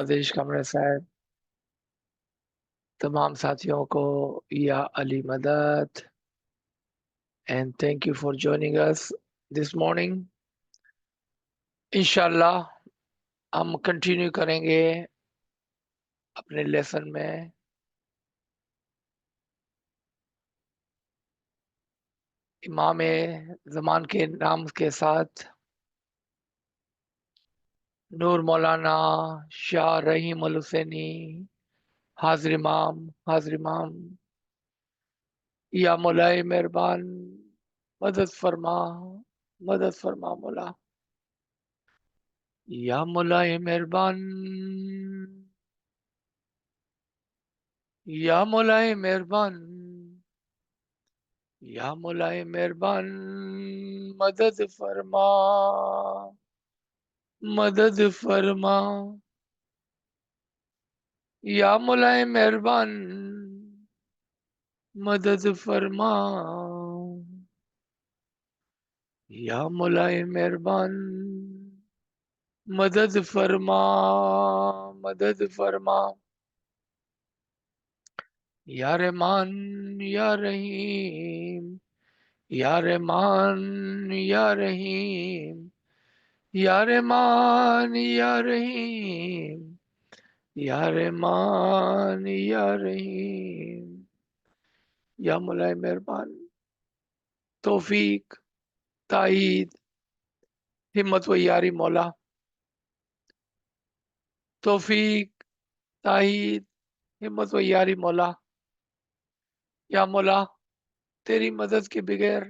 आदेश कामरे साहब, तमाम साथियों को या अली मदद, and thank you for joining us this morning. इंशाल्लाह हम कंटिन्यू करेंगे अपने लेसन में इमाम ज़मान के नाम के साथ नूर मौलाना शाह रहीम अल हुसैनी हाजिर इमाम या मौलाए मेहरबान फरमा मदद फरमा मौला या मौलाए मेहरबान या मौलाए मेहरबान या मौलाए मेहरबान मदद फरमा मदद फरमा या मौलाए मेहरबान मदद फरमा या मौलाए मेहरबान मदद फरमा मदद फरमा या रहमान या रहीम या रहमान या रहीम या रहमान या रहीम या रहमान या रहीम या मौलाए मेहरबान तौफीक ताईद हिम्मत व यारी मौला तौफीक ताईद हिम्मत व यारी मौला या मौला तेरी मदद के बगैर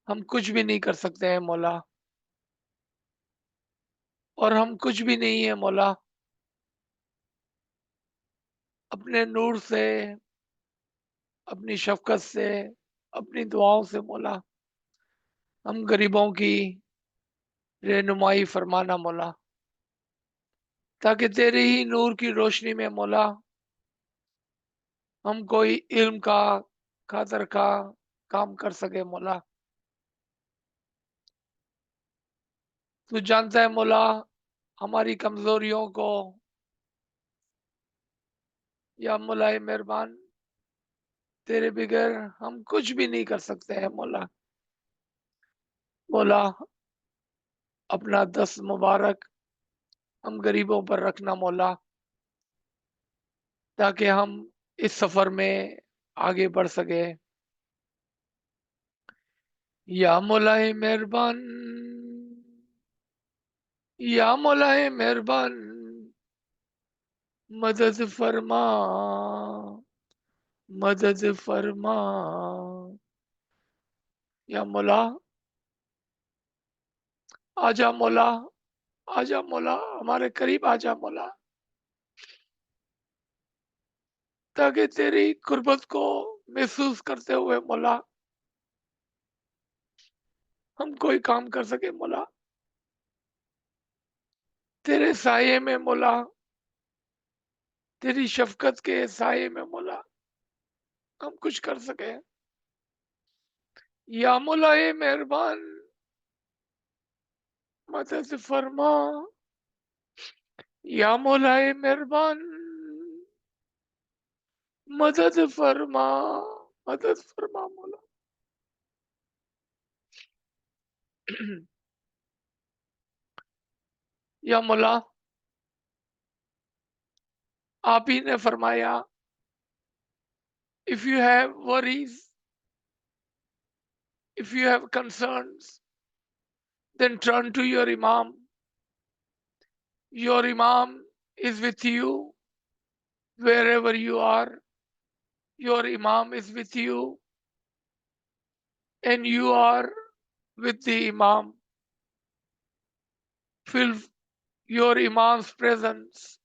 हम कुछ भी नहीं कर सकते हैं मौला, और हम कुछ भी नहीं है मौला। अपने नूर से, अपनी शफकत से, अपनी दुआओं से मौला हम गरीबों की रहनुमाई फरमाना मौला, ताकि तेरे ही नूर की रोशनी में मौला हम कोई इल्म का खातर का काम कर सके मौला। तू जानता है मौला हमारी कमजोरियों को, या मौलाए मेहरबान तेरे बगैर हम कुछ भी नहीं कर सकते हैं मौला। मौला अपना दस्त मुबारक हम गरीबों पर रखना मौला, ताकि हम इस सफर में आगे बढ़ सके। या मौलाए मेहरबान या मौलाए मेहरबान मदद फरमा मदद फरमा या मौला आजा मौला आजा मौला हमारे करीब आजा मौला, ताकि तेरी कुर्बत को महसूस करते हुए मौला हम कोई काम कर सके मौला। तेरे साये में मौला, तेरी शफकत के साये में मौला हम कुछ कर सके। या मौलाए मेहरबान मदद फरमा या मौलाए मेहरबान मदद फरमा मदद फरमा मौला। या मौला आप ही ने फरमाया, if you have worries, if you have concerns, then turn to your Imam. Your Imam is with you wherever you are. Your Imam is with you and you are with the Imam. Feel your Imam's presence.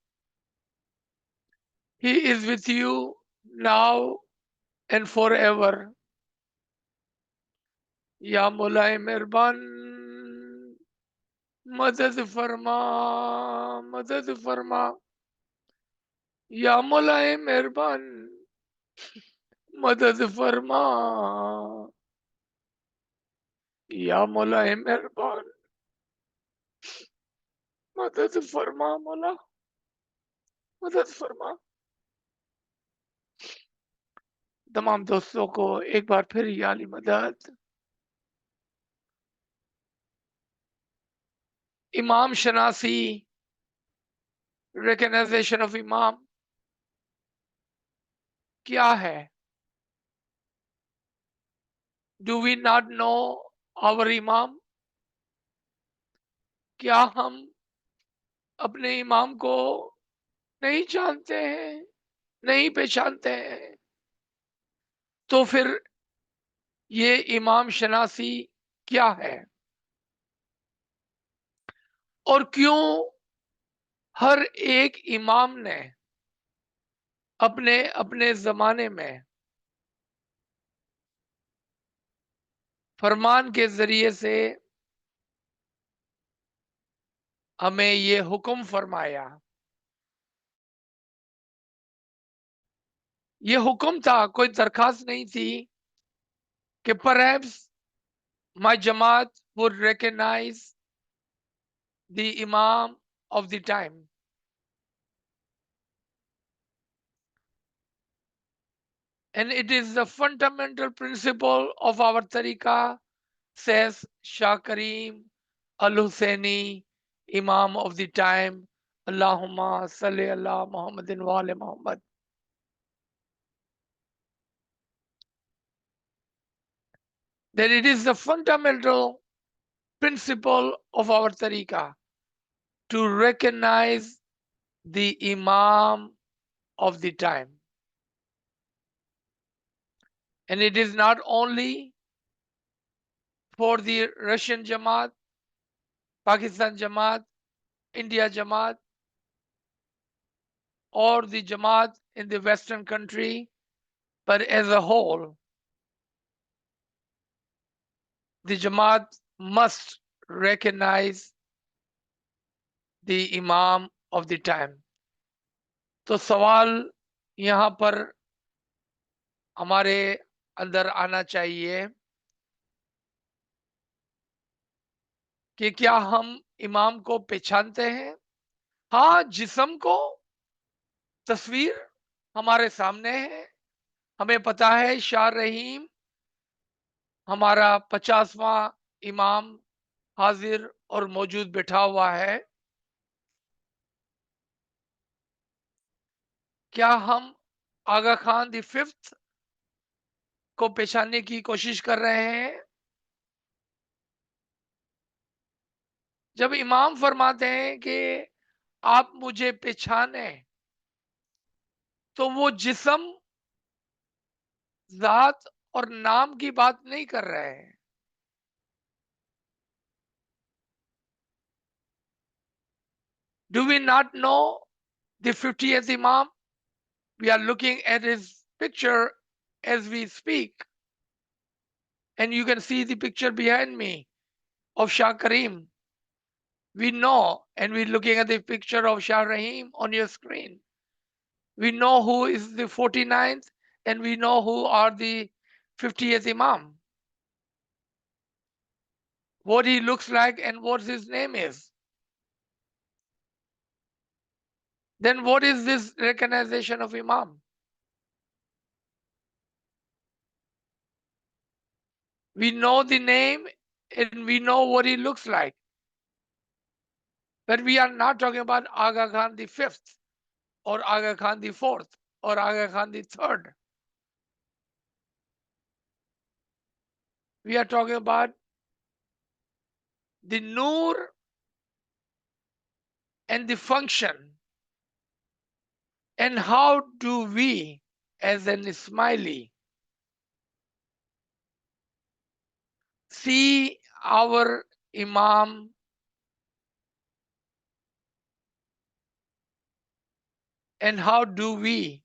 He is with you now and forever. या मौलाए मेहरबान मदद फरमा मदद फरमा या मौलाए मेहरबान मदद फरमा या मौलाए मेहरबान मदद फरमा मौला। मदद फरमा। तमाम दोस्तों को एक बार फिर या अली मदद। इमाम शनासी, रिकग्नाइजेशन ऑफ इमाम क्या है? Do we not know our imam? क्या हम अपने इमाम को नहीं जानते हैं, नहीं पहचानते हैं? तो फिर ये इमाम शनासी क्या है? और क्यों हर एक इमाम ने अपने अपने जमाने में फरमान के जरिए से हमें ये हुक्म फरमाया? ये हुक्म था, कोई दरखास्त नहीं थी कि perhaps my Jamaat would recognize the Imam of the time. And it is the fundamental principle of our tariqah, says Shah Karim Al-Husseini, Imam of the time, Allahumma salli ala Muhammadin wa ala Muhammad. That it is the fundamental principle of our tariqah to recognize the Imam of the time. And it is not only for the Russian Jamaat, Pakistan Jamaat, India Jamaat, or the Jamaat in the Western country, but as a whole, the Jamaat must recognize the Imam of the time. तो सवाल यहाँ पर हमारे अंदर आना चाहिए कि क्या हम इमाम को पहचानते हैं? हाँ, जिस्म को, तस्वीर हमारे सामने है। हमें पता है शाह रहीम हमारा 50वां इमाम हाजिर और मौजूद बैठा हुआ है। क्या हम आगा खान द फिफ्थ को पहचानने की कोशिश कर रहे हैं? जब इमाम फरमाते हैं कि आप मुझे पहचाने, तो वो जिस्म, जात और नाम की बात नहीं कर रहे हैं। Do we not know the 50th Imam? We are looking at his picture as we speak, and you can see the picture behind me of Shah Karim. We know, and we're looking at the picture of Shah Rahim on your screen. We know who is the 49th, and we know who are the 50th Imam. What he looks like and what his name is. Then what is this recognition of Imam? We know the name and we know what he looks like. But we are not talking about Aga Khan the fifth, or Aga Khan the fourth, or Aga Khan the third. We are talking about the Noor and the function. And how do we, as an Ismaili, see our Imam and how do we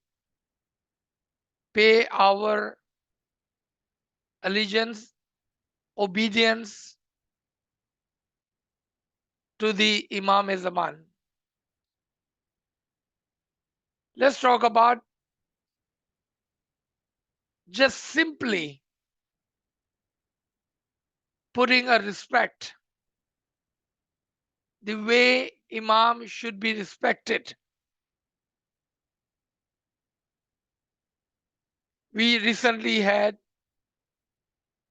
pay our allegiance, obedience to the Imam Zaman? Let's talk about just simply putting a respect, the way Imam should be respected. We recently had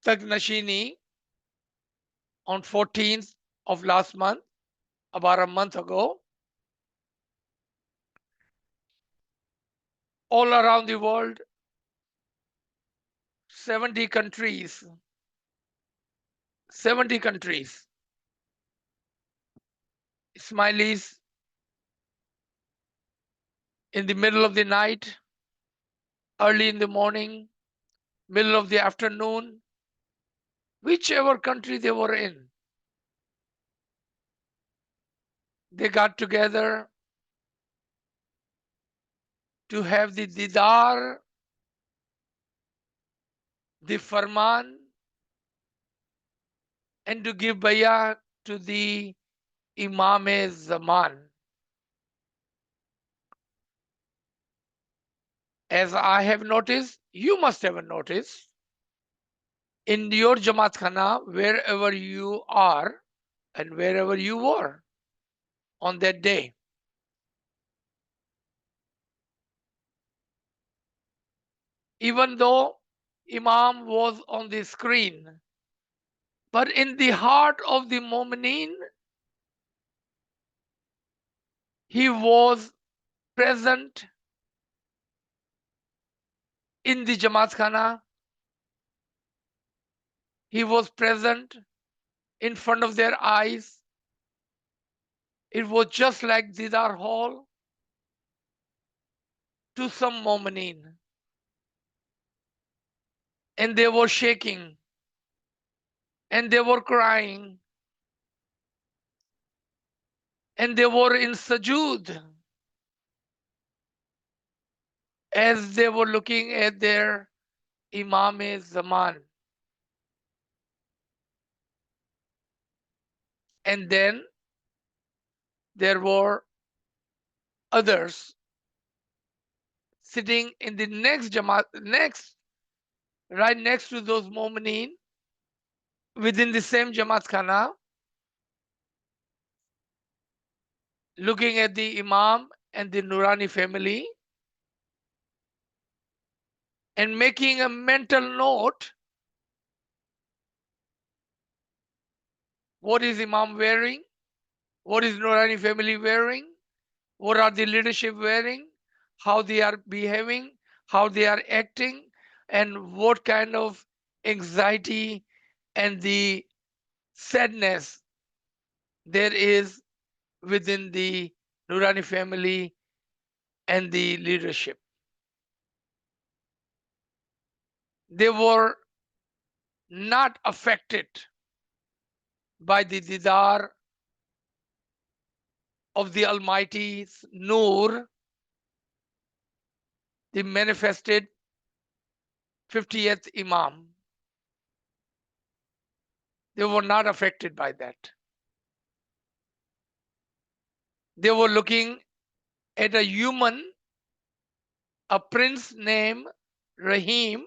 Takht Nashini on 14th of last month, about a month ago. All around the world, 70 countries, 70 countries, Ismailis in the middle of the night, early in the morning, middle of the afternoon, whichever country they were in, they got together to have the didar, the farman, and to give bayah to the Imam-e-Zaman. As I have noticed, you must have noticed, in your Jamaat Khana, wherever you are and wherever you were on that day. Even though Imam was on the screen, but in the heart of the Mu'mineen, he was present in the Jamaat Khana. He was present in front of their eyes. It was just like Didar Hall to some Mu'mineen. And they were shaking and they were crying and they were in sujood as they were looking at their Imam-e-Zaman. And then there were others sitting in the next Jamaat, right next to those Mu'mineen, within the same Jamaat Khana, looking at the Imam and the Nurani family and making a mental note. What is Imam wearing? What is Nurani family wearing? What are the leadership wearing? How they are behaving? How they are acting? And what kind of anxiety and the sadness there is within the Nurani family and the leadership. They were not affected by the didar of the Almighty's Noor, the manifested 50th Imam. They were not affected by that. They were looking at a human, a prince named Rahim,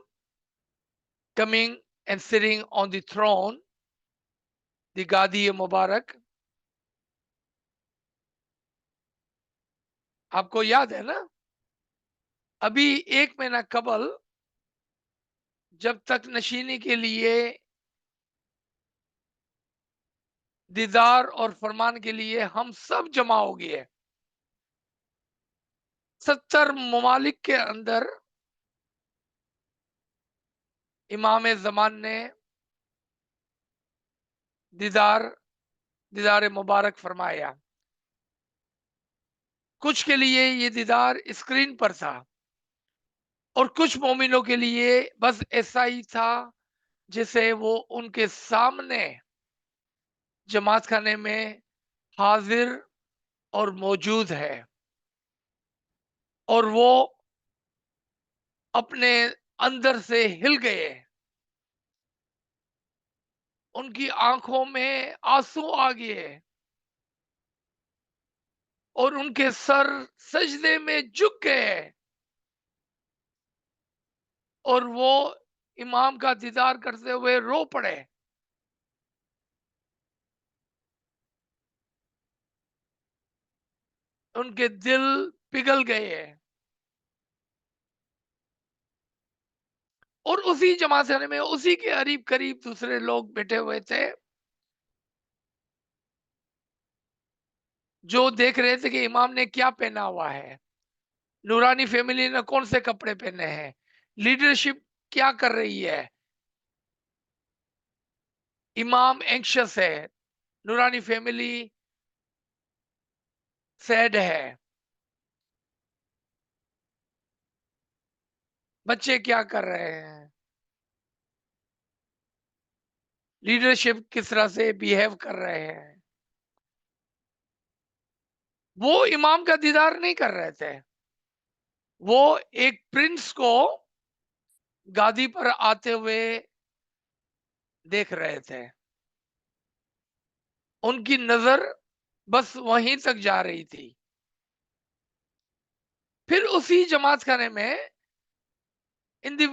coming and sitting on the throne, the Gadi Mubarak. आपको याद है ना, अभी एक महीना कबल जब तक नशीनी के लिए, दीदार और फरमान के लिए हम सब जमा हो गए, 70 ममालिक के अंदर इमाम ज़मान ने दीदार मुबारक फरमाया. कुछ के लिए ये दीदार स्क्रीन पर था और कुछ मोमिनों के लिए बस ऐसा ही था जैसे वो उनके सामने जमात खाने में हाजिर और मौजूद है, और वो अपने अंदर से हिल गए. उनकी आंखों में आंसू आ गए और उनके सर सजदे में झुक गए और वो इमाम का दीदार करते हुए रो पड़े. उनके दिल पिघल गए. اور اسی جماعت خانے میں اسی کے قریب قریب دوسرے لوگ بیٹھے ہوئے تھے جو دیکھ رہے تھے کہ امام نے کیا پہنا ہوا ہے, نورانی فیملی نے کون سے کپڑے پہنے ہیں, لیڈرشپ کیا کر رہی ہے, امام اینکشس ہے, نورانی فیملی سیڈ ہے, بچے کیا کر رہے ہیں, لیڈرشپ کس طرح سے بیہیو کر رہے ہیں. وہ امام کا دیدار نہیں کر رہے تھے, وہ ایک پرنس کو گادی پر آتے ہوئے دیکھ رہے تھے. ان کی نظر بس وہیں تک جا رہی تھی. پھر اسی جماعت خانے میں in the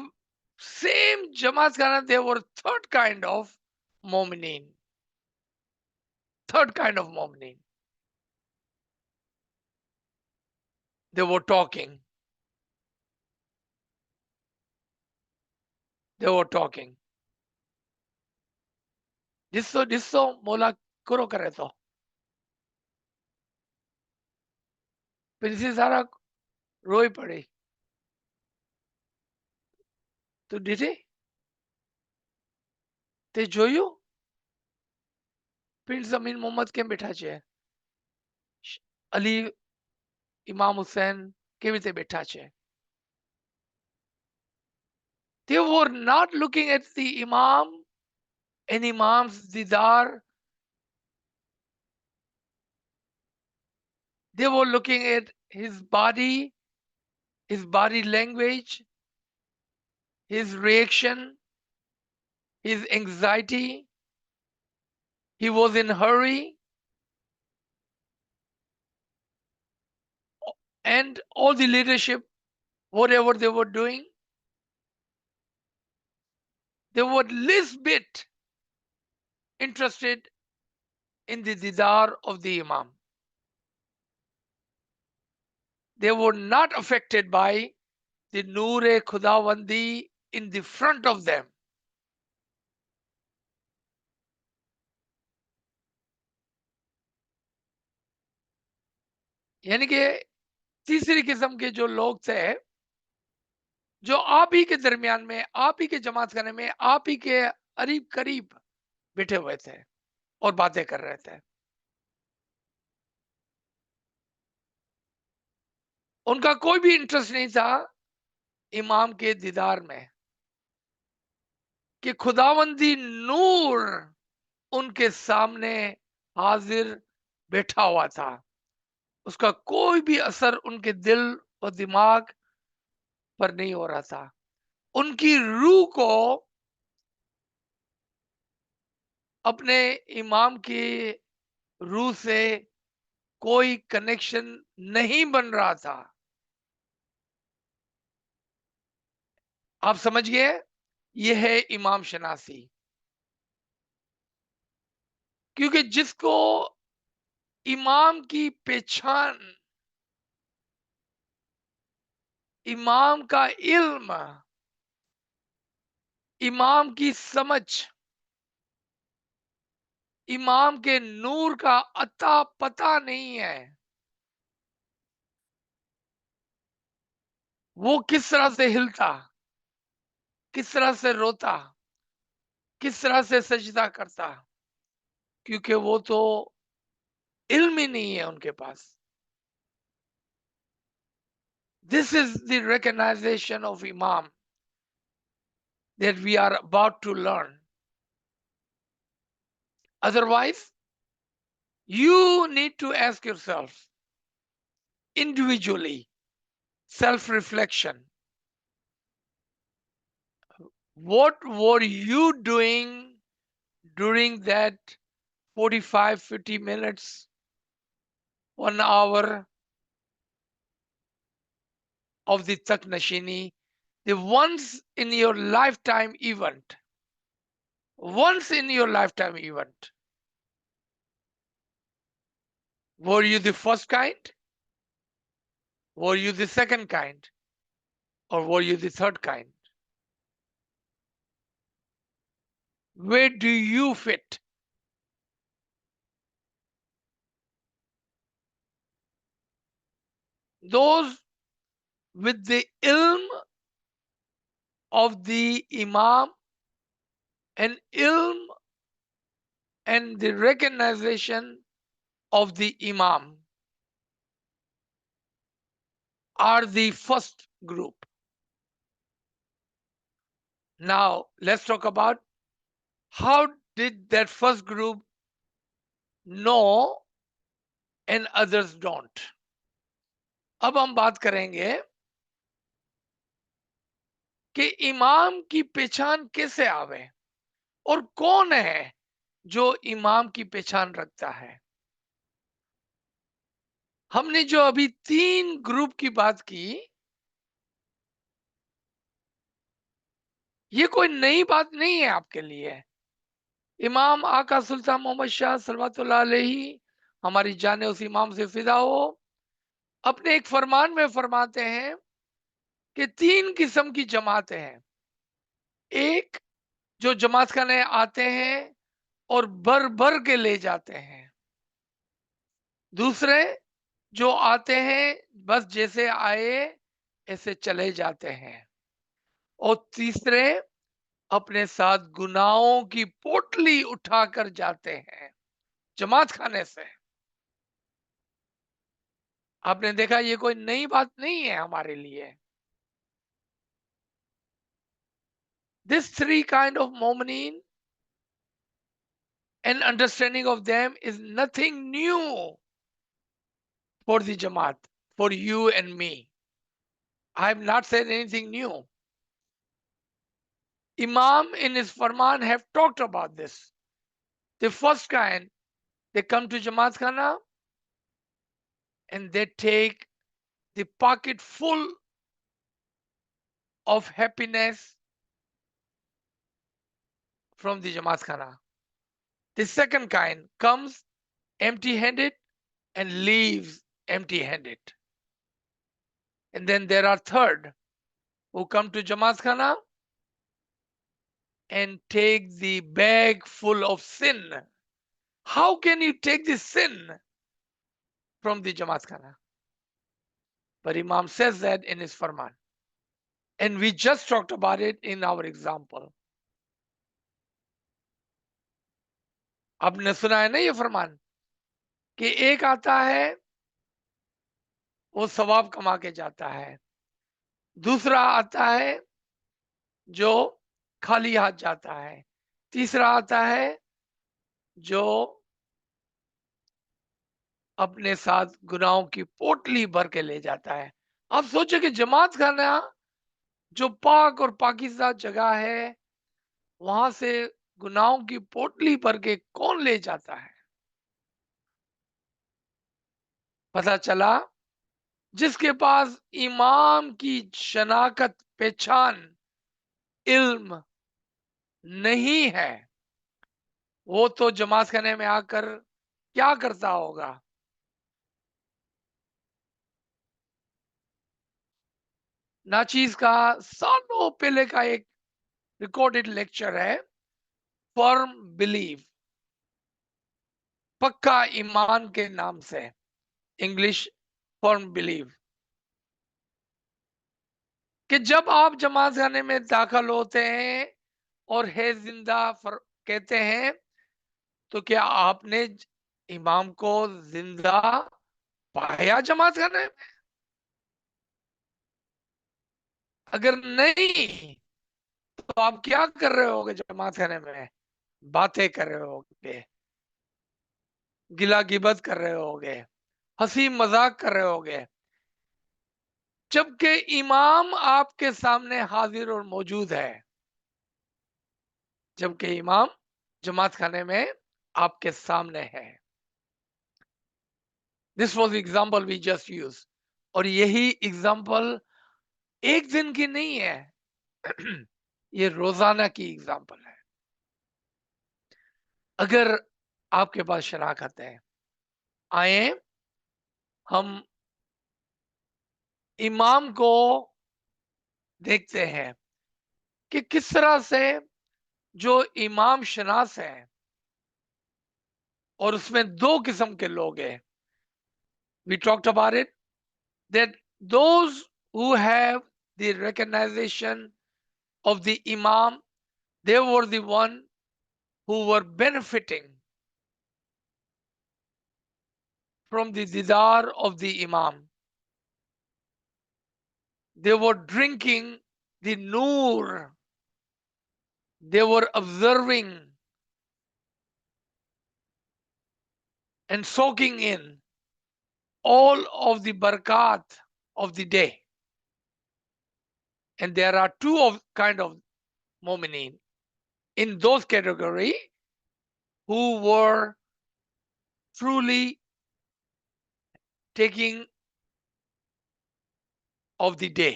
same جماعت خانہ there were third kind of مومنین, third kind of مومنین. They were talking. They were talking. جسو مولا کرو کرے تو پرنسی سارا روئی پڑی. تو ڈیٹے تے جویو پرنس امین محمد કેમ બેઠા છે, અલી ઇમામ હુસૈન કેવી રીતે બેઠા છે. They were not looking at the imam and imam's didar. They were looking at his body language, his reaction, his anxiety. He was in hurry, and all the leadership, whatever they were doing, they were least bit interested in the didar of the imam. They were not affected by the Noor-e Khudawandi in the front of them. یعنی کہ تیسری قسم کے جو لوگ تھے جو آپ ہی کے درمیان میں, آپ ہی کے جماعت خانے میں, آپ ہی کے قریب قریب بیٹھے ہوئے تھے اور باتیں کر رہے تھے. ان کا کوئی بھی انٹرسٹ نہیں تھا امام کے دیدار میں, کہ خداوندی نور ان کے سامنے حاضر بیٹھا ہوا تھا. اس کا کوئی بھی اثر ان کے دل اور دماغ پر نہیں ہو رہا تھا. ان کی روح کو اپنے امام کی روح سے کوئی کنیکشن نہیں بن رہا تھا. آپ سمجھ گئے, یہ ہے امام شناسی. کیونکہ جس کو امام کی پہچان, امام کا علم, امام کی سمجھ, امام کے نور کا عطا پتہ نہیں ہے, وہ کس طرح سے ہلتا, کس طرح سے روتا, کس طرح سے سجدہ کرتا, کیونکہ وہ تو علم ہی نہیں ہے ان کے پاس. This is the recognition of Imam that we are about to learn. Otherwise, you need to ask yourself individually, self-reflection. What were you doing during that 45, 50 minutes, 1 hour of the Tak Nashini, the once in your lifetime event? Once in your lifetime event. Were you the first kind? Were you the second kind? Or were you the third kind? Where do you fit? Those with the ilm of the Imam and ilm and the recognition of the Imam are the first group. Now, let's talk about how did that first group know and others don't. अब हम बात करेंगे कि इमाम की पहचान कैसे आवे और कौन है जो इमाम की पहचान रखता है। हमने जो अभी 3 ग्रुप की बात की, ये कोई नई बात नहीं है आपके लिए। इमाम आका सुल्तान मोहम्मद शाह सल्लल्लाहु अलैहि हमारी जाने उस इमाम से फिदा हो, अपने एक फरमान में फरमाते हैं कि 3 किस्म की जमातें हैं। एक, जो जमात खाने आते हैं और भर भर के ले जाते हैं। दूसरे, जो आते हैं बस जैसे आए ऐसे चले जाते हैं। और तीसरे, अपने साथ गुनाहों की पोटली उठाकर जाते हैं जमात खाने से। आपने देखा, ये कोई नई बात नहीं है हमारे लिए। This three kind of momineen and understanding of them is nothing new for the Jamaat, for you and me. I have not said anything new. Imam in his Farman have talked about this. The first kind, they come to Jamaat Khana and they take the pocket full of happiness from the Jamaat Khana. The second kind comes empty-handed and leaves empty-handed. And then there are third who come to Jamaat Khana and take the bag full of sin. How can you take the sin from the Jamaat Khana? But Imam says that in his Farman. And we just talked about it in our example. आपने सुना है ना ये फरमान कि एक आता है वो सवाब कमा के जाता है, दूसरा आता है जो खाली हाथ जाता है, तीसरा आता है जो अपने साथ गुनाहों की पोटली भर के ले जाता है। आप सोचो कि जमात खाना जो पाक और पाकीज़ा जगह है, वहां से गुनाहों की पोटली भर के कौन ले जाता है? पता चला जिसके पास इमाम की शनाकत पहचान इल्म नहीं है, वो तो जमात खाने में आकर क्या करता होगा? नाचीज का सालों पहले का एक रिकॉर्डेड लेक्चर है, फर्म बिलीव, पक्का ईमान के नाम से, इंग्लिश फर्म बिलीव, कि जब आप जमात खाने में दाखिल होते हैं और है जिंदा कहते हैं, तो क्या आपने इमाम को जिंदा पाया जमात खाने में? अगर नहीं, तो आप क्या कर रहे होगे जमात खाने में? बातें कर रहे होगे, गिला गिबत कर रहे होगे, हंसी मजाक कर रहे होगे, जबकि इमाम आपके सामने हाजिर और मौजूद है। जबकि इमाम जमात खाने में आपके सामने है। This was example we just use. और यही एग्जाम्पल एक दिन की नहीं है, ये रोजाना की एग्जाम्पल है। अगर आपके पास शनाख्त है, आए हम इमाम को देखते हैं कि किस तरह से جو امام شناس ہیں اور اس میں دو قسم کے لوگ ہیں. We talked about it, that those who have the recognition of the imam, they were the one who were benefiting from the didar of the imam. They were drinking the noor. They were observing and soaking in all of the barakat of the day. And there are two of kind of mu'mineen in those category who were truly taking of the day.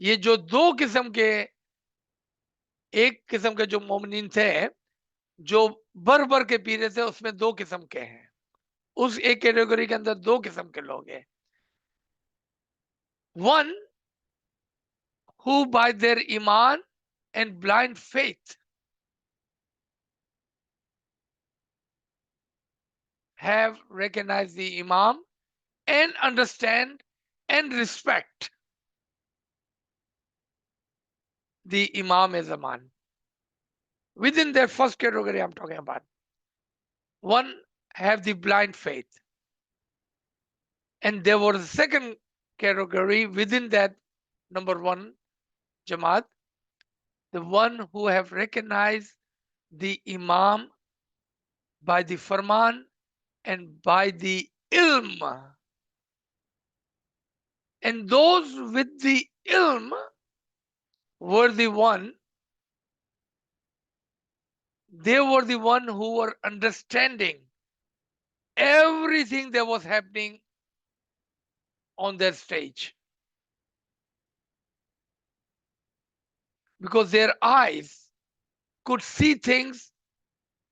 یہ جو دو قسم کے، ایک قسم کے جو مومنین تھے جو بھر بھر کے پی رہے تھے، اس میں دو قسم کے ہیں. اس ایک کیٹیگری کے اندر دو قسم کے لوگ ہیں. One who by their iman and blind faith have recognized the imam and understand and respect the imam zaman. Within their first category I'm talking about. One have the blind faith. And there was a second category within that number one Jamaat, the one who have recognized the Imam by the Farman and by the Ilm. And those with the Ilm were the one, they were the one who were understanding everything that was happening on their stage. Because their eyes could see things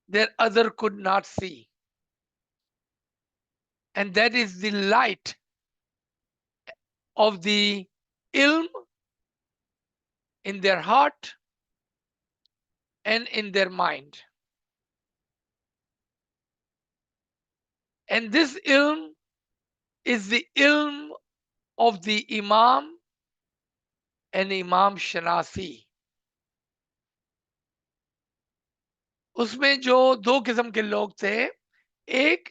that other could not see. And that is the light of the ilm in their heart and in their mind. And this ilm is the ilm of the Imam and Imam Shanasi. اس میں جو دو قسم کے لوگ تھے، ایک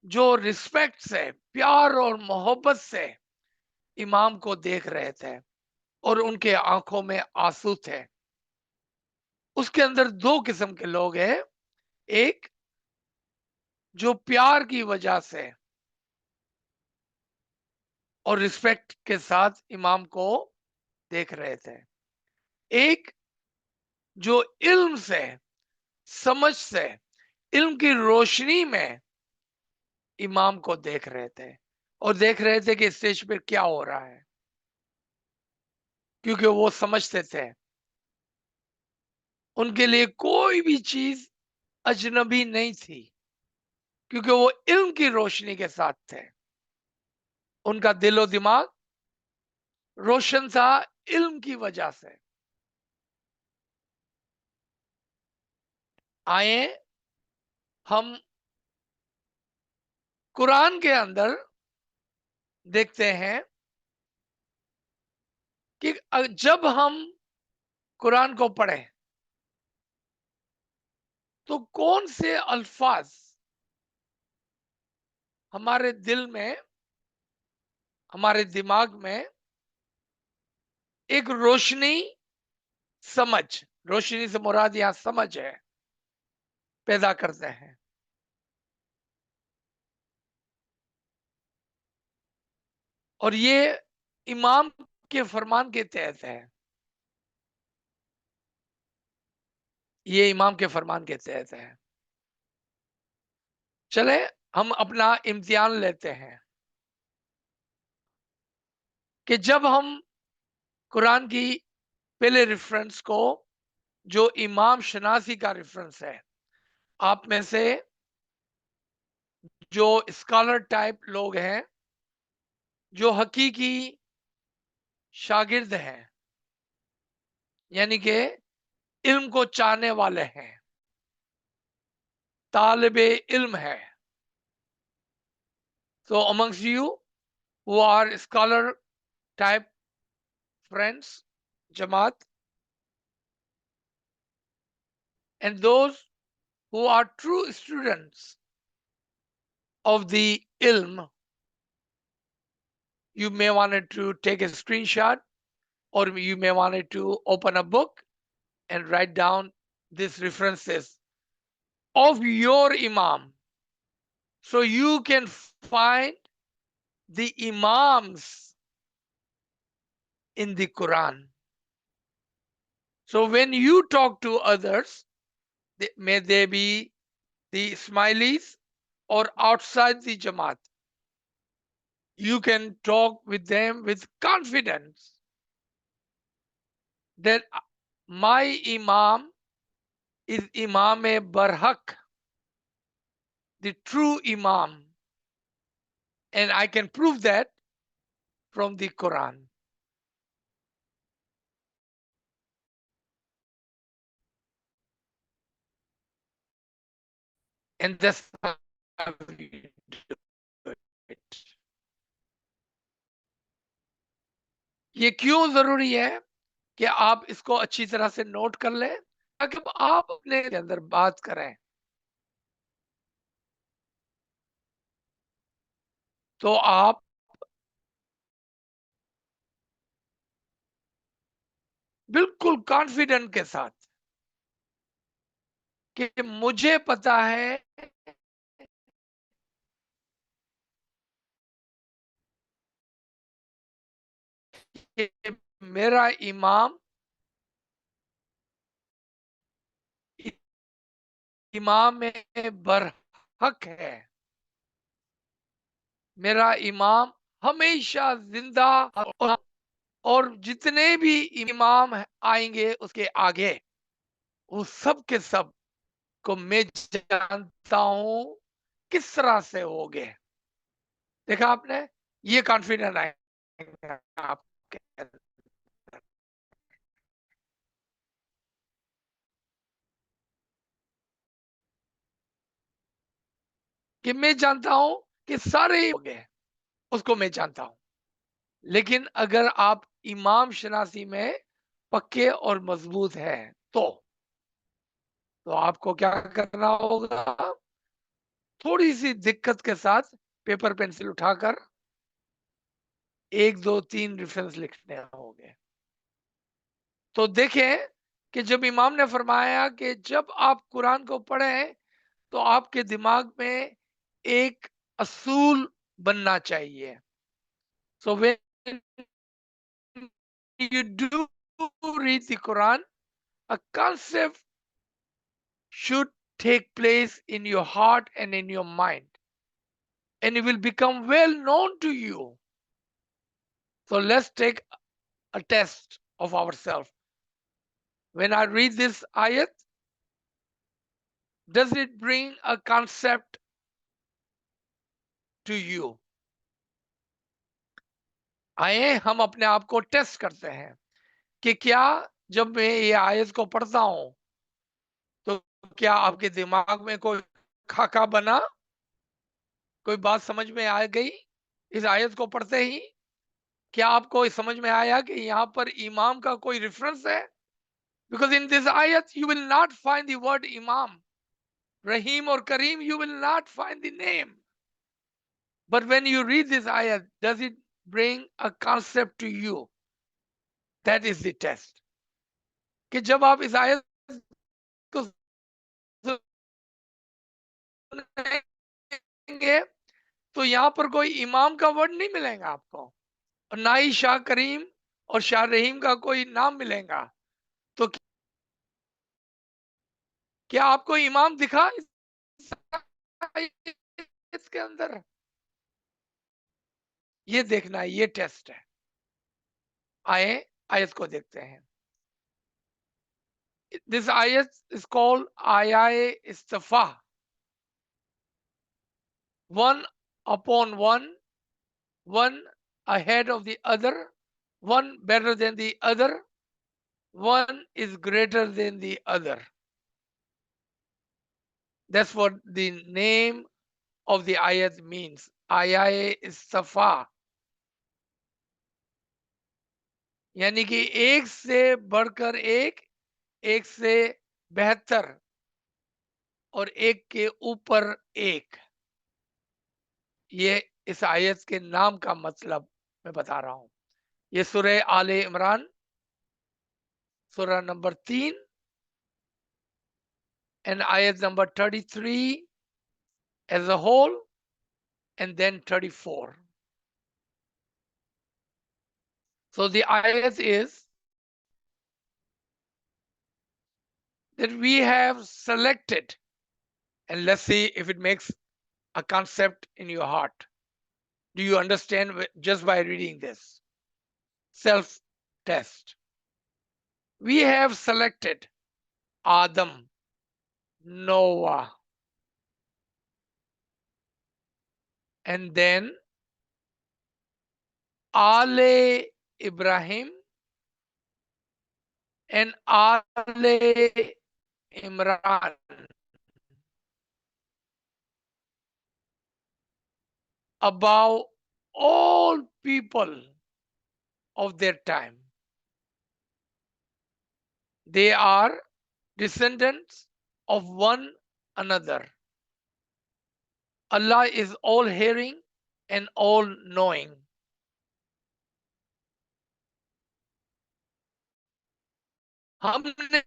جو respect سے، پیار اور محبت سے امام کو دیکھ رہے تھے اور ان کے آنکھوں میں آنسو تھے. اس کے اندر دو قسم کے لوگ ہیں. ایک جو پیار کی وجہ سے اور رسپیکٹ کے ساتھ امام کو دیکھ رہے تھے. ایک جو علم سے، سمجھ سے، علم کی روشنی میں امام کو دیکھ رہے تھے اور دیکھ رہے تھے کہ اسٹیج پہ کیا ہو رہا ہے، کیونکہ وہ سمجھتے تھے ان کے لیے کوئی بھی چیز اجنبی نہیں تھی، کیونکہ وہ علم کی روشنی کے ساتھ تھے. ان کا دل و دماغ روشن تھا علم کی وجہ سے. آئیں ہم قرآن کے اندر دیکھتے ہیں کہ جب ہم قرآن کو پڑھیں تو کون سے الفاظ ہمارے دل میں، ہمارے دماغ میں ایک روشنی، سمجھ، روشنی سے مراد یہاں سمجھ ہے، پیدا کرتے ہیں. اور یہ امام کے فرمان کے تحت ہے، یہ امام کے فرمان کے تحت ہے. چلے ہم اپنا امتحان لیتے ہیں کہ جب ہم قرآن کی پہلے ریفرنس کو، جو امام شناسی کا ریفرنس ہے، آپ میں سے جو اسکالر ٹائپ لوگ ہیں، جو حقیقی شاگرد ہیں، یعنی کہ इल्म को चाहने वाले हैं, तालिबे इल्म है. So amongst you who are scholar type friends, Jamaat, and those who are true students of the ilm, you may want to take a screenshot, or you may want to open a book and write down these references of your Imam, so you can find the Imams in the Quran. So when you talk to others, may they be the Ismailis or outside the Jamaat, you can talk with them with confidence that my Imam is Imam Barhaq, the true Imam, and I can prove that from the Quran. And that's how we do it. ये क्यों जरूरी है कि आप इसको अच्छी तरह से नोट कर लें, ताकि आप अपने अंदर बात करें तो आप बिल्कुल कॉन्फिडेंट के साथ कि मुझे पता है कि मेरा इमाम इमाम बरहक है, मेरा इमाम हमेशा जिंदा, और जितने भी इमाम आएंगे उसके आगे, वो सब के सब को मैं जानता हूं किस तरह से होंगे. देखा आपने, ये कॉन्फिडेंस आएगा आपके अंदर कि मैं जानता हूं कि सारे होंगे, उसको मैं जानता हूं. लेकिन अगर आप इमाम शनासी में पक्के और मजबूत हैं तो आपको क्या करना होगा, थोड़ी सी दिक्कत के साथ पेपर पेंसिल उठाकर 1 2 3 रेफरेंस लिखने होंगे. तो देखें कि जब इमाम ने फरमाया कि जब आप कुरान को पढ़ें तो आपके दिमाग में एक असूल बनना चाहिए. So when you do read the Quran, a concept should take place in your heart and in your mind, and it will become well known to you. So let's take a test of ourselves. When I read this ayat, does it bring a concept to you? आए हम अपने आप को test करते हैं कि क्या जब मैं ये आयत को पढ़ता हूं तो क्या आपके दिमाग में कोई खाका बना, कोई बात समझ में आ गई इस आयत को पढ़ते ही? क्या आपको समझ में आया कि यहाँ पर इमाम का कोई रेफरेंस है? Because in this ayat you will not find the word imam. Rahim or Kareem, you will not find the name. But when you read this ayat, does it bring a concept to you? That is the test. कि जब आप इस आयत को सुनेंगे तो यहाँ पर कोई इमाम का वर्ड नहीं मिलेगा आपको, और ना ही शाह करीम और शाह रहीम का कोई नाम मिलेगा. तो क्या आपको इमाम दिखा इसके अंदर? ये देखना है, ये टेस्ट है. आए आयत को देखते हैं. This ayat is called Ayaye Istafa. One upon one, one ahead of the other, one better than the other. one is greater than the other. That's what the name of the ayat means. Ayat is Safa. यानी कि एक से बढ़कर एक से बेहतर और एक के ऊपर एक. ये इस आयत के नाम का मतलब मैं बता रहा हूं. ये सूरह आले इमरान सूरह number 3 and ayat number 33 as a whole and then 34. So the ayat is that we have selected, and let's see if it makes a concept in your heart. Do you understand just by reading this? Self test. We have selected Adam, Noah, and then Ale Ibrahim and Ale Imran above all people of their time. They are descendants of one another. Allah is all hearing and all knowing. हमने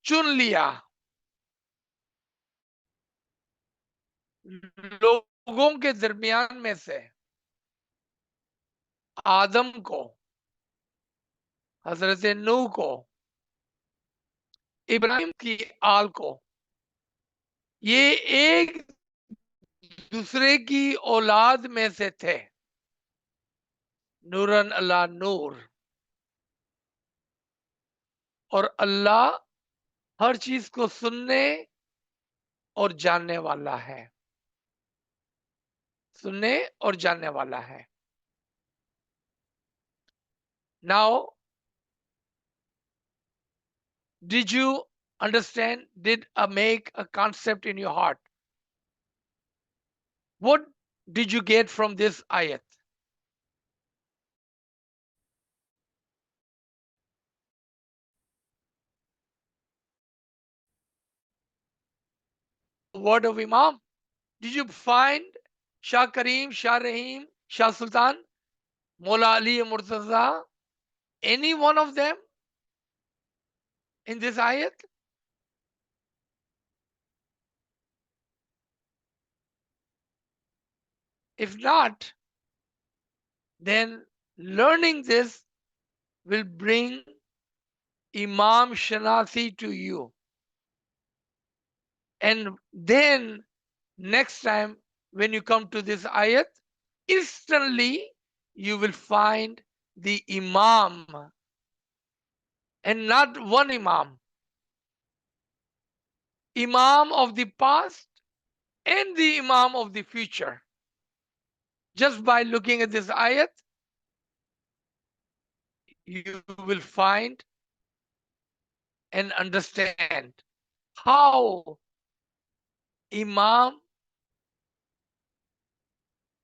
चुन लिया लोगों के दरमियान में से आदम को, हजरत नूह को, इब्राहिम की आल को. ये एक दूसरे की औलाद में से थे. नूरन अल्लाह नूर. और अल्लाह हर चीज को सुनने और जानने वाला है. सुनने और जानने वाला है. Now, did you understand? Did I make a concept in your heart? What did you get from this ayat? Word of Imam? Did you find Shah Kareem, Shah Rahim, Shah Sultan, Mola Ali Murtaza, any one of them in this ayat? If not, then learning this will bring Imam Shanasi to you. And then next time when you come to this ayat, instantly you will find the Imam, and not one Imam. Imam of the past and the Imam of the future. Just by looking at this ayat, you will find and understand how Imam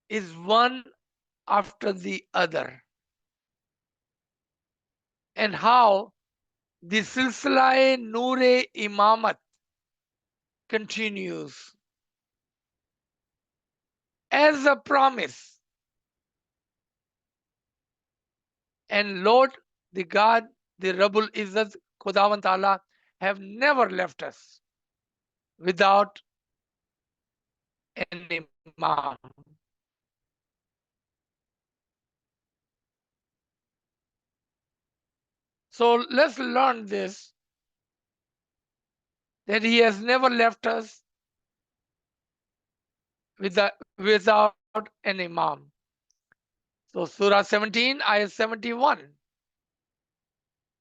is one after the other, and how the Silsila Noor-e Imamat continues as a promise. And Lord, the God, the Rabbul Izzat, Khudawand Ta'ala, have never left us without an Imam. So let's learn this, that He has never left us without an Imam. So Surah 17, Ayah 71.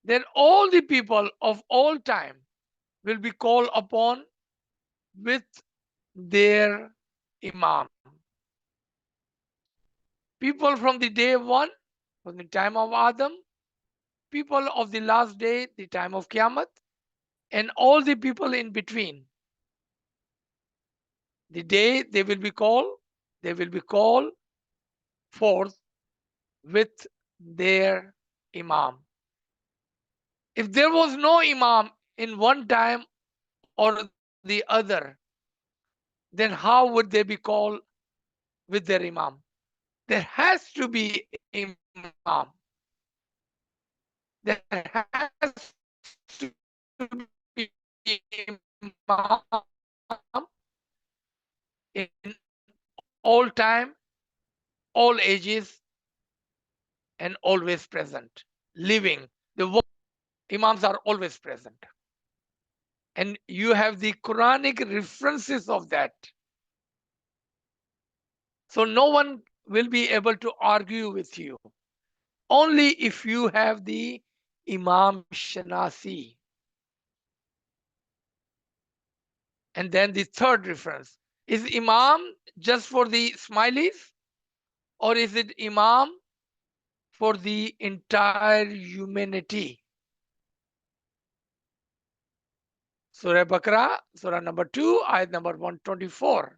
Then all the people of all time will be called upon with their Imam. people from the day one, from the time of Adam, people of the last day, the time of Qiyamah, and all the people in between. The day they will be called forth with their Imam. If there was no Imam in one time or the other, then how would they be called with their Imam? There has to be Imam. There has to be Imam in all time, all ages, and always present. Living. The Imams are always present. And you have the Quranic references of that. So no one will be able to argue with you. Only if you have the Imam Shanasi. And then the third reference. Is Imam just for the smileys? Or is it Imam for the entire humanity? Surah Baqarah, Surah number 2, ayat number 124.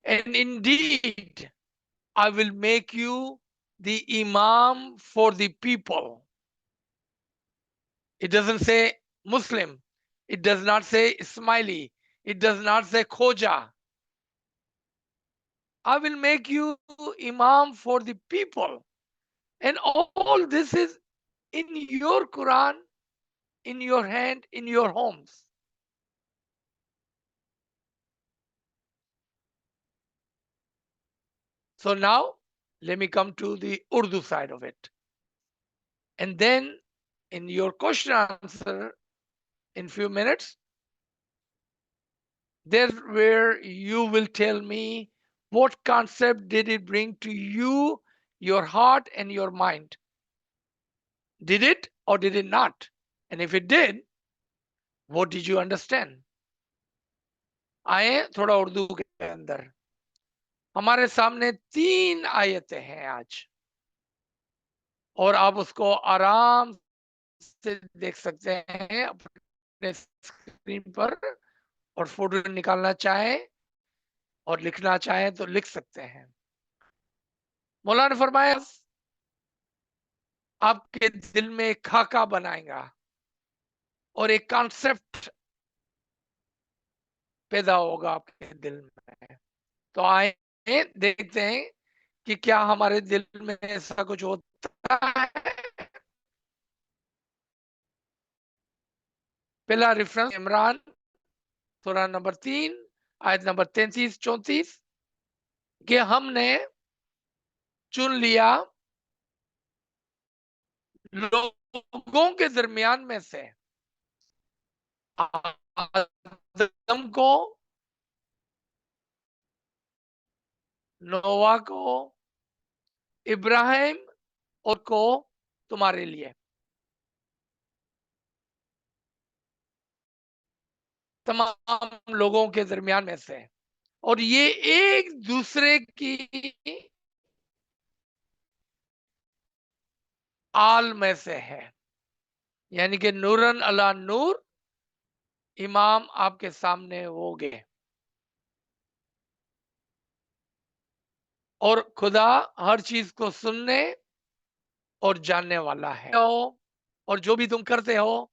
And indeed, I will make you the Imam for the people. It doesn't say Muslim. It does not say Ismaili. It does not say Khoja. I will make you Imam for the people. And all this is in your Quran, in your hand, in your homes. So now, let me come to the Urdu side of it. And then in your question answer in few minutes, there where you will tell me what concept did it bring to you, your heart and your mind. Did it or did it not? And if it did, what did you understand? आए थोड़ा उर्दू के अंदर. हमारे सामने 3 आयतें हैं आज और आप उसको आराम से देख सकते हैं अपने स्क्रीन पर और फोटो निकालना चाहे और लिखना चाहे तो लिख सकते हैं. मौलाना ने फरमाया आपके दिल में एक खाका बनाएगा और एक कॉन्सेप्ट पैदा होगा आपके दिल में. तो आए देखते हैं कि क्या हमारे दिल में ऐसा कुछ होता है. पहला रेफरेंस इमरान सूरा नंबर 3 आयत नंबर 33-34 कि हमने चुन लिया लोगों के दरमियान में से आदम को, नोवा को, इब्राहिम और को तुम्हारे लिए. तमाम लोगों के दरमियान में से. और ये एक दूसरे की आल में से है. यानी कि नूरन अला नूर इमाम आपके सामने होंगे. और खुदा हर चीज को सुनने और जानने वाला है. और जो भी तुम करते हो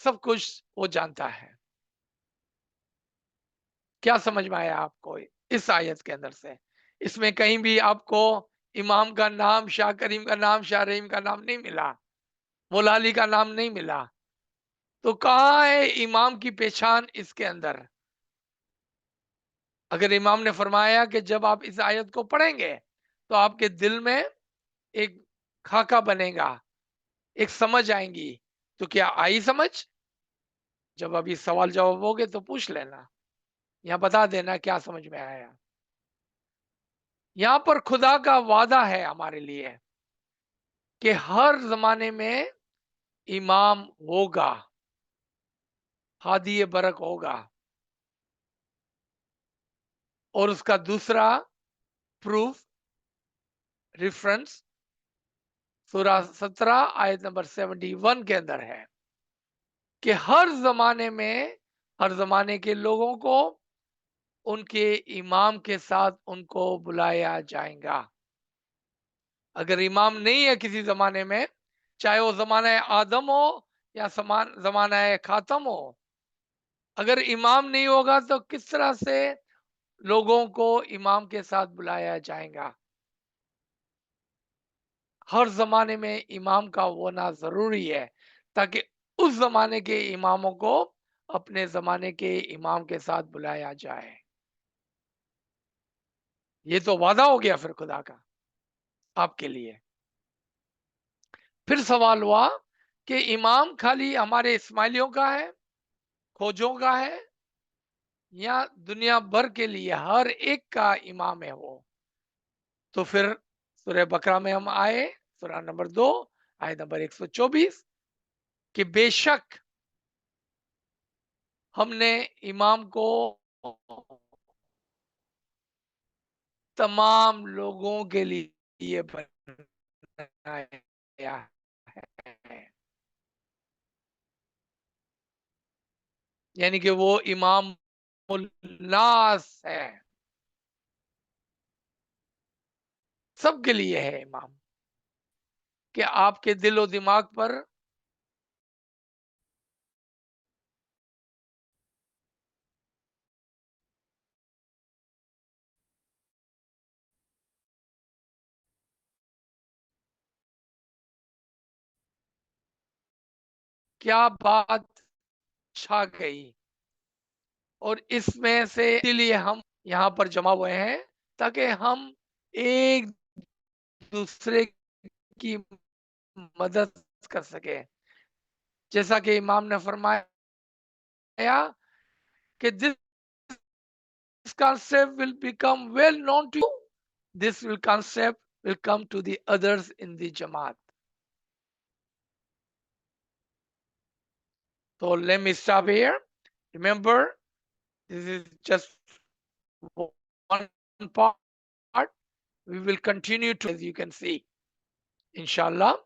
सब कुछ वो जानता है. क्या समझ में आया आपको इस आयत के अंदर से? इसमें कहीं भी आपको इमाम का नाम, शाह करीम का नाम, शाह रहीम का नाम नहीं मिला, मौला अली का नाम नहीं मिला. तो कहाँ है इमाम की पहचान इसके अंदर? अगर इमाम ने फरमाया कि जब आप इस आयत को पढ़ेंगे तो आपके दिल में एक खाका बनेगा, एक समझ आएंगी. तो क्या आई समझ? जब अभी सवाल जवाब होगे तो पूछ लेना या बता देना क्या समझ में आया. यहां पर खुदा का वादा है हमारे लिए कि हर जमाने में इमाम होगा, हादी बरक होगा. और उसका दूसरा प्रूफ रेफरेंस सूरा 17 आयत नंबर 71 के अंदर है कि हर जमाने के लोगों को उनके इमाम के साथ उनको बुलाया जाएगा। अगर इमाम नहीं है किसी जमाने में, चाहे वो जमाना आदम हो या जमाना खातम हो, अगर इमाम नहीं होगा तो किस तरह से लोगों को इमाम के साथ बुलाया जाएगा। हर जमाने में इमाम का होना जरूरी है ताकि उस जमाने के इमामों को अपने जमाने के इमाम के साथ बुलाया जाए। ये तो वादा हो गया फिर खुदा का आपके लिए। फिर सवाल हुआ कि इमाम खाली हमारे इस्माइलियों का है, खोजों का है, या दुनिया भर के लिए हर एक का इमाम है वो। तो फिर सूरह बकरा में हम आए, सूरह नंबर 2 आयत नंबर 124 कि बेशक हमने इमाम को तमाम लोगों के लिए बनाया है, यानी कि वो इमाम नास है, सबके लिए है इमाम। कि आपके दिल और दिमाग पर क्या बात छा गई, और इसमें से इसीलिए हम यहाँ पर जमा हुए हैं ताकि हम एक दूसरे की मदद कर सके। जैसा कि इमाम ने फरमाया कि this concept will become well known to you, this will concept will come to the others in the Jamaat. So let me stop here. Remember, this is just one part. We will continue to, as you can see, inshallah.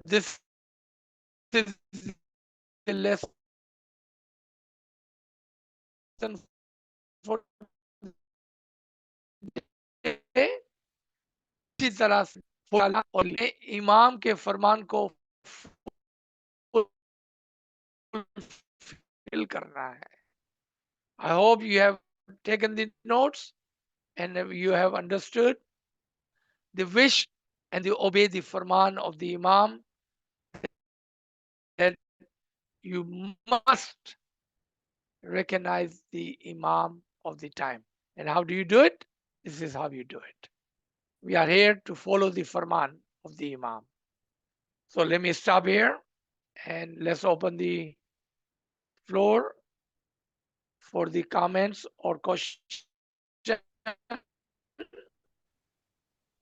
This is the lesson for today. इसी तरह से और इमाम के फरमान को fulfil करना है। I hope you have taken the notes and you have understood the wish and you obey the farman of the Imam, that you must recognize the Imam of the time. And how do you do it? This is how you do it. We are here to follow the farman of the Imam. So let me stop here and let's open the floor for the comments or questions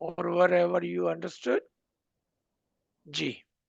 or wherever you understood. Ji.